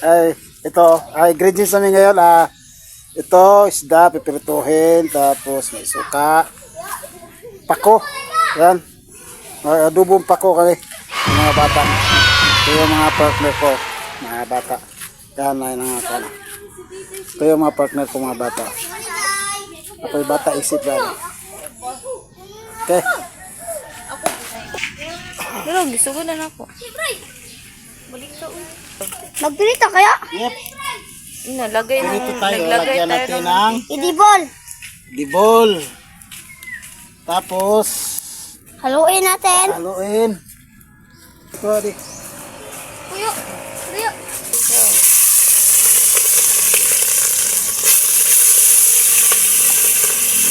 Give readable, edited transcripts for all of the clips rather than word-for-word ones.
Ay, ito, ay grade news namin ngayon. Ito, isda, pipirituhin, tapos may suka, pako. Yan. Adubong pako kami. Yung mga bata. Ito yung mga partner ko, mga bata. Yan, ay nangakala. Ito yung mga partner ko, mga bata. Ako'y bata isip yan. Okay. Pero gusto ko na ako. Magpirito kaya? Yep. Nalagay na. Dito tayo, Naglagay lagyan tayo natin ng... ng Idibol. dibol. Tapos, Haluin natin. haluin. Ito, di. Puyo. Puyo.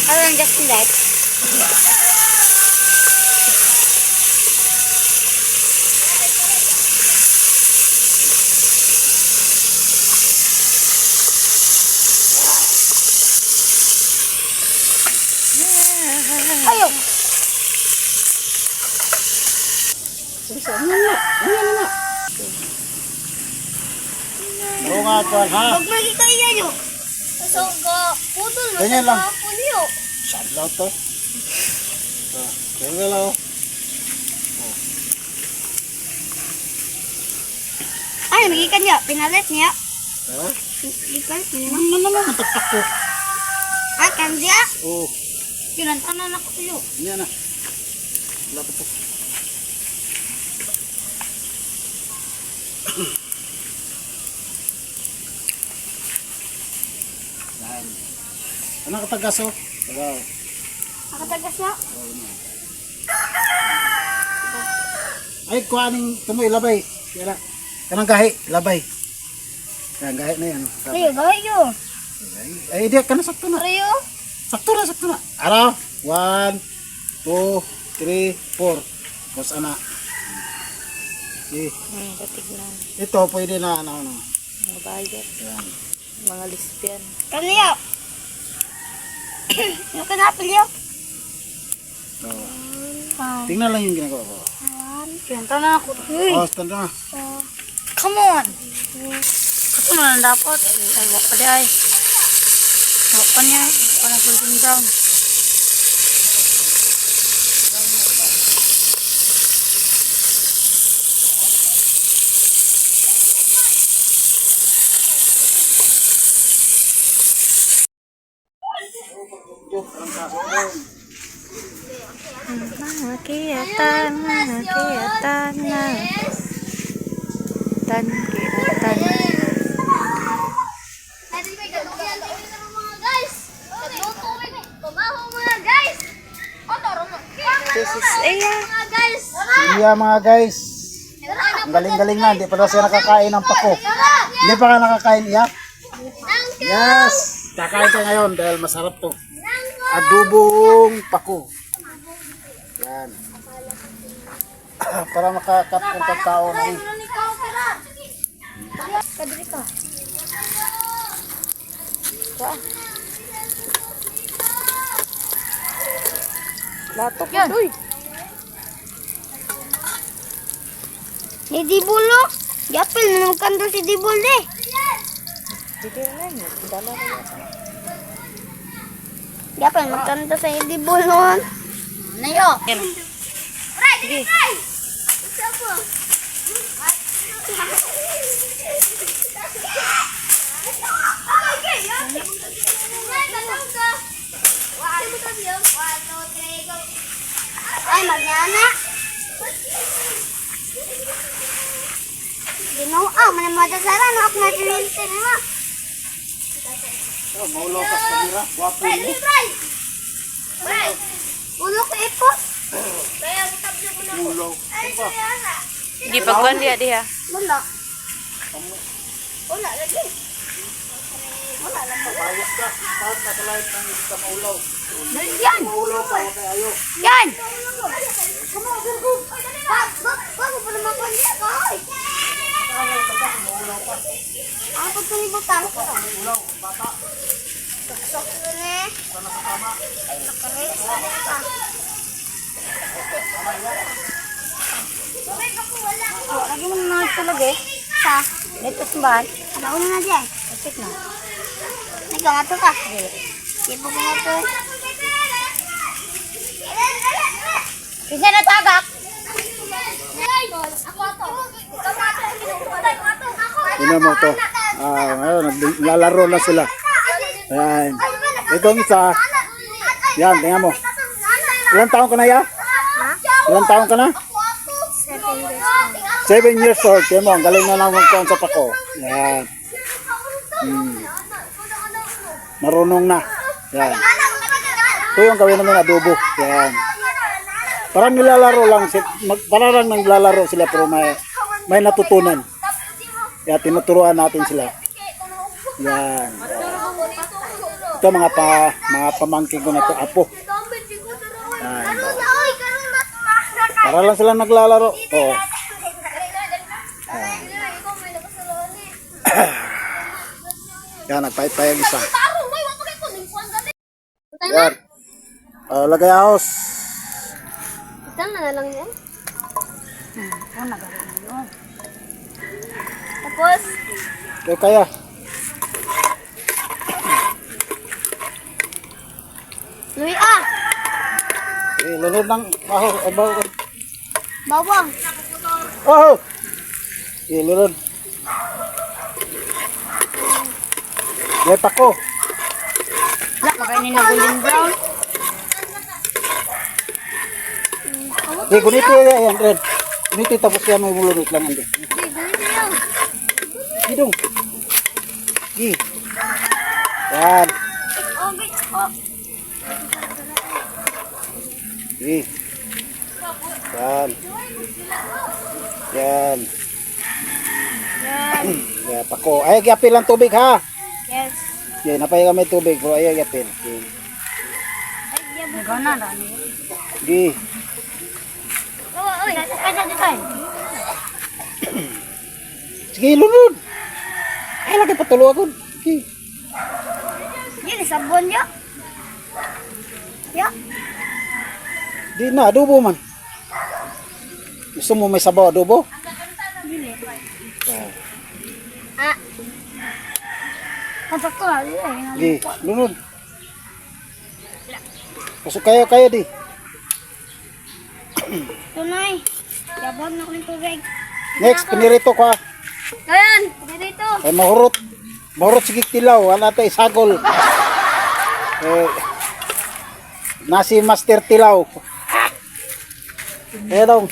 Ano yung Justin Light? Ayo. Bro nga ito, ha? Huwag magkita yan yun. So, putol mo. Ganyan lang. Pulyo. Sablaw to. Ganyan lang. Ay, magikan niya. Pinalit niya. Ha? Pinalit niya. Ano naman ang tagpak ko? Ah, kandya. Oo. Pinantanan ako sa'yo. Yan na. Wala pa to. Yan. Ano katagas oh? Tagaw. Nakatagas na. Ay, kuhaning tumoy, labay. Yan na. Kanang gahi, labay. Yan, gahi na yan. Ayo, gawin yun. Ay, di, kana sakto na. Ayo. Sakto na, sakto na. Araw. 1, 2, 3, 4. Tapos ana. Okay. Katignan. Ito, pwede na, ano. Mga bayat yan. Mga lesbian. Kaniya. Yung kanapil yun. So, tingnan lang yung ginagawa ko. Pinantanan ako. Oh, stand na. Come on. Ito na lang dapat. Ay, wak pa di ay. Wak pa niya. Parang golden brown. Mga kiyatan, na. Tan, kiyatan. This is Aya. Iya mga guys. Ang galing-galing na. Hindi pa daw siya nakakain ng pako. Hindi pa ka nakakain, iya? Yes! Kakain tayo ngayon dahil masarap to. Adubong pako. Yan. Para makakat ng tao na rin. Kadri ka. Latok yan. Uy. Ni Dibol no? Yapil na magkandol si Dibol de. Sige na yun. Dala na yan. Yapil magkandol sa Dibol noon. Nayo. Yan. Sige. Ay, magyana. Ginawa, manamadasaran no ako na tiniltin mo. Oh, maulaw ka sa kamera. Wapo mo. Ulo ko ipot. Maulaw. Diba? Hindi pagkuhan diha. Wala. Wala lagi. Wala lang. Ayos ka. Saan nakalahit ng isa maulaw? Yan. Maulaw ka. Okay, ayo. Yan. Bago pa naman ko niya ko. Ang pagkalibutan ko. Maulaw. Bata. Sok ko ne. Sana sa tama. Ay, nakarelis na ka. Lagi mo na talaga eh. isa. Dito sumbahan. Nauna na dyan. Kapit na. Nagkangato ka. Di po kangato. Kasi natagak. Tingnan mo to. Ngayon, naglalaro na sila. Ayan. Ito ang isa. Yan, tingnan mo. Ilang taon ka na ya? Ilang taon ka na? 7 years old. Tingnan mo, ang galing na lang magkuhan sa pako. Yan. Marunong na. Yan. Ito yung gawin namin adobo. Yan. Parang nilalaro lang. Parang naglalaro sila pero may natutunan. Yan, tinuturuan natin sila. Yan. Ito mga pamangkin ko na ito. Apo. Yan. Para lang sila naglalaro. Oo. Yan, nagpahit-pahit isa. Yan. Lagay ahos. Ito na lang yan. Oh, nagawin na yun. Tapos, Ito kaya. Louis Lunod ng ahos. bawang. Oh! Lunod. Yan pako. Wala, pakainin na golden brown. Guniti yan, Red. Guniti tapos yan may mulunod lang. Andi. Gidong. Gi. Yan. Gi. Yan. Yan. Yan, pako. Ay, gyapil lang tubig ha. Yes. Yan, napay kami tubig, bro. Ay, gyapil. Gi. Nagawa na, Rani. Gi. Uy, Kaya dito. Sige, lunod. Ay, lagi patulo ako. Gi. Ini sabon ya. Ya. Di na, adobo man. Gusto mo may sabaw adobo? Ah, Kontak ko na. Di, lunod. Pasok kayo di. tunay. Yabag na ko ng tubig. Next, pinirito ko ha. Ayan, dito. Ay, mahurot. Mahurot sige tilaw. Wala tayo isagol. Nasi Master Tilaw. Kaya dong.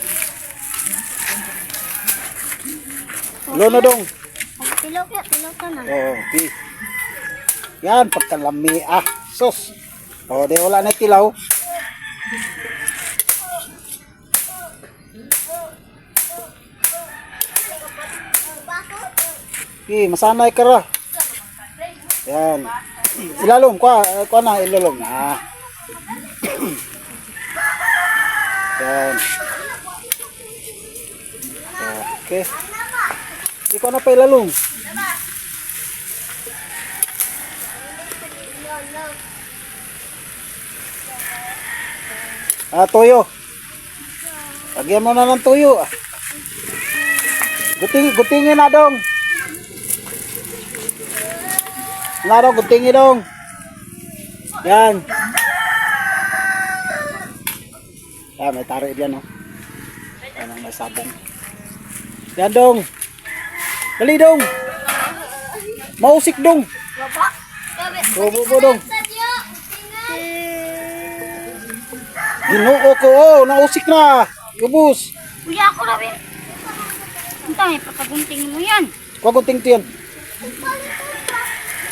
Luno dong. Tilok ka na. Okay. Yan, pagkalami. Sus. Di wala na tilaw. Masanay ka ra. Yan. Ilalom ko na ilalom na. Yan. Okay. Ikaw na pa ilalom. Toyo. Lagyan mo na ng toyo. Gutingin na dong. Laro, gutingin dong. Yan. May tarik diyan, no? Yan, may sabong. Yan, dong. Dali, dong. Mausik, dong. Bobo, dong. Ginoo ko, nausik na. Ubus. Kuya ako na, be. Ang tayo, patagunting mo yan. Kuha gunting to yan.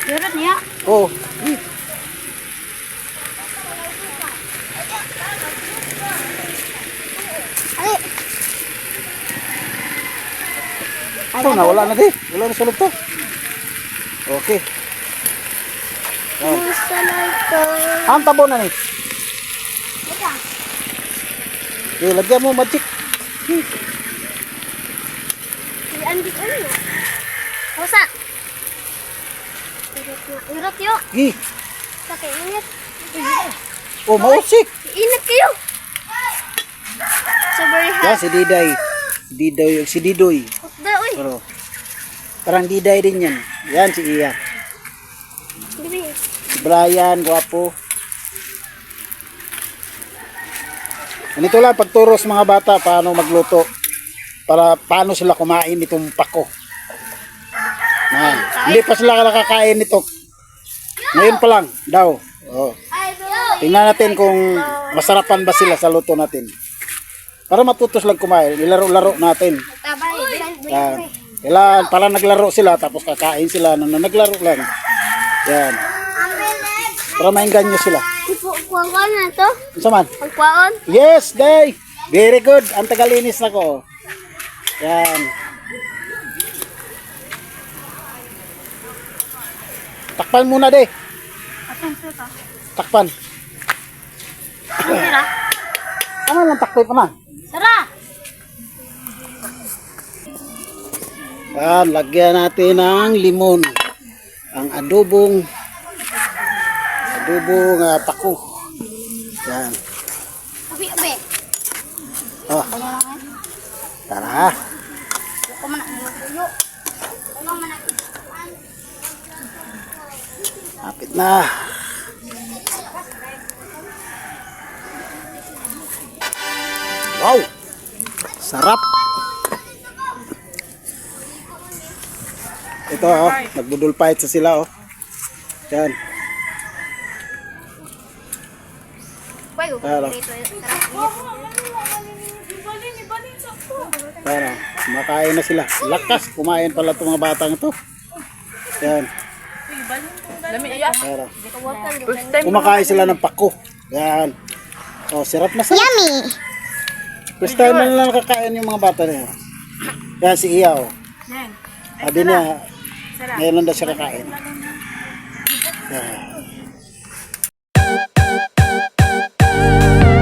Dirot niya. Wala na di. Wala na sulog to. Okay. Ang tabo na ni. Lagyan mo magic. Andi ko yun. Masa? Irot yun. Gi. Pakai init. Mausik. Init kayo. So very hot. Yan si Diday. Si Didoy. Da, uy. Pero Parang diday din yan. Yan si Iya. Si Brian, gwapo. Ganito lang pagturo sa mga bata paano magluto. Para paano sila kumain itong pako. Yan. Hindi pa sila nakakain nito. Ngayon pa lang daw. Oh. Tingnan natin kung masarapan ba sila sa luto natin. Para matutos lang kumain, ilaro-laro natin. Yan. Kailangan para naglaro sila tapos kakain sila nang naglaro lang. Yan. Para maingganyo sila. Kuwaon na to? Isa man. Kuwaon? Yes, day. Very good. Ang tagalinis na ko. Yan. Takpan muna, day. Takpan. Sira. Ano lang takpan pa man? Sara! Yan, lagyan natin ng limon. Ang adobong pako. Yan. Abi. Oh, tara. Ako man ang Kapit na. Wow! Sarap! Ito oh, nagbudol fight sa sila oh. Yan. Tara. Tara, kumakain na sila. Lakas, kumain pala itong mga batang ito. Yan. Tara. Kumakain sila ng pako. Yan. Oh, sarap na sarap. Yummy! First time na lang nakakain yung mga bata na yan. Yan si Iya oh. Sabi niya, ngayon lang daw siya kakain. Yan.